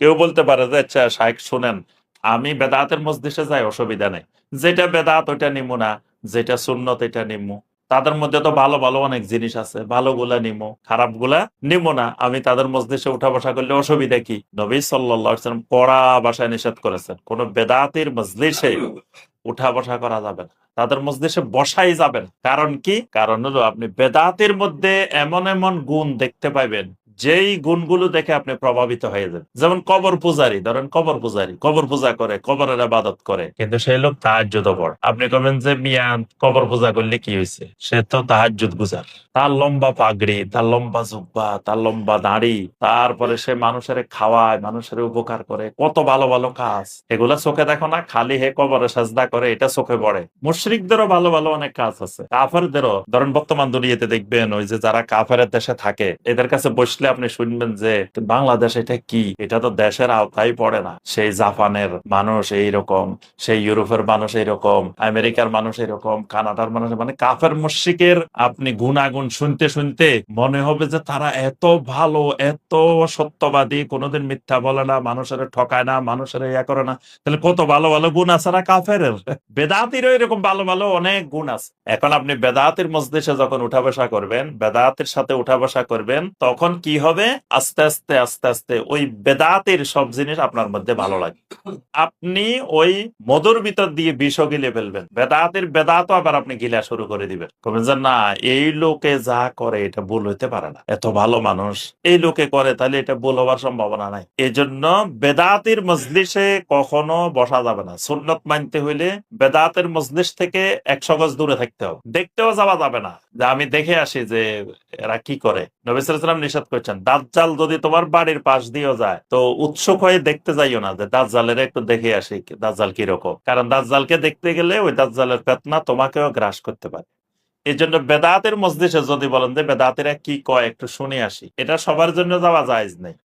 কেউ বলতে পারে যে আচ্ছা শাইখ শুনেন, আমি বেদাতের মজলিসে যাই, অসুবিধা নেই, যেটা বেদাত ওইটা নিমু না, যেটা সুন্নত এটা নিমু। তাদের মধ্যে তো ভালো ভালো অনেক জিনিস আছে, ভালো গুলা নিমু, খারাপ গুলা নিমু না। আমি তাদের মজলিসে উঠা বসা করলে অসুবিধা কি? নবী সাল্লাল্লাহু আলাইহি ওয়াসাল্লাম কড়া ভাষায় নিষেধ করেছেন, কোন বেদাতির মজলিসে উঠা বসা করা যাবে না, তাদের মজলিসে বসাই যাবেন। কারণ কি? কারণ হলো আপনি বেদাতের মধ্যে এমন এমন গুণ দেখতে পাইবেন, যেই গুণগুলো দেখে আপনি প্রভাবিত হয়ে যাবেন। যেমন কবর পূজারী, ধরেন কবর পূজারী কবর পূজা করে, কবরের ইবাদত করে, কিন্তু সেই লোক তাহাজ্জুদ পড়ে। আপনি কবেন যে মিয়া কবর পূজা করলে কি হয়েছে, সে তো তাহাজ্জুদ গুজার। তার লম্বা পাগড়ি, তার লম্বা জুব্বা, তার লম্বা দাড়ি, তারপরে সে মানুষের খাওয়ায়, মানুষের উপকার করে, কত ভালো ভালো কাজ, এগুলা চোখে দেখো না, খালি হে কবরে সাজদা করে, এটা চোখে পড়ে। মুশরিকদেরও ভালো ভালো অনেক কাজ আছে, কাফেরদেরও। ধরেন বর্তমান দুনিয়াতে দেখবেন ওই যে যারা কাফেরের দেশে থাকে, এদের কাছে বসলে আপনি শুনবেন যে বাংলাদেশ এটা কি, এটা তো দেশের আওতায় পড়ে না। সেই জাপানের মানুষ এইরকম, সেই ইউরোপের মানুষ এইরকম, আমেরিকার মানুষ এরকম, কানাডার মানুষ, মানে কাফের মুশরিকের আপনি গুণাগুণ শুনতে শুনতে মনে হবে যে তারা এত ভালো, এত সত্যবাদী, কোনোদিন মিথ্যা বলে না, মানুষের ঠকায় না, মানুষের ইয়া করে না। তাহলে কত ভালো ভালো গুণ আছে না কাফের। বেদাতিরও এরকম ভালো ভালো অনেক গুণ আছে। এখন আপনি বেদাতির মজলিসে যখন উঠা বসা করবেন, বেদাতির সাথে উঠা বসা করবেন, তখন কি হবে? আস্তে আস্তে আস্তে আস্তে ওই বেদাতির সব জিনিস আপনার মধ্যে ভালো লাগে। আপনি ওই মধুর ভিতর দিয়ে বিষও গিলে ফেলবেন, বেদাতের বেদাতও আবার আপনি গিলা শুরু করে দিবেন। কবেন যে না, এই লোকে যা করে এটা ভুল হইতে পারে না, এত ভালো মানুষ, এই লোকে করে, তাহলে এটা ভুল হওয়ার সম্ভাবনা নাই। এই জন্য বেদাতির মজলিসে কখনো বসা যাবে না। সুন্নত মানতে হইলে বেদাতের মজলিস থেকে 100 গজ দূরে থাকতে হবে, দেখতেও যাওয়া যাবে না যে আমি দেখে আসি যে এরা কি করে। নবী সাল্লাল্লাহু আলাইহি ওয়াসাল্লাম নিষেধ করেছেন, দাজ্জাল যদি তোমার বাড়ির পাশ দিয়েও যায়, তো উৎসুক হয়ে দেখতে যাইও না যে দাজ্জালের একটু দেখে আসি দাজ্জাল কিরকম, কারণ দাজ্জালকে দেখতে গেলে ওই দাজ্জালের ফিতনা তোমাকেও গ্রাস করতে পারে। এই জন্য বেদাতের মজলিসে যদি বলেন যে বেদাতিরা কি কয় একটু শুনে আসি, এটা সবার জন্য যাওয়া জায়েজ নেই।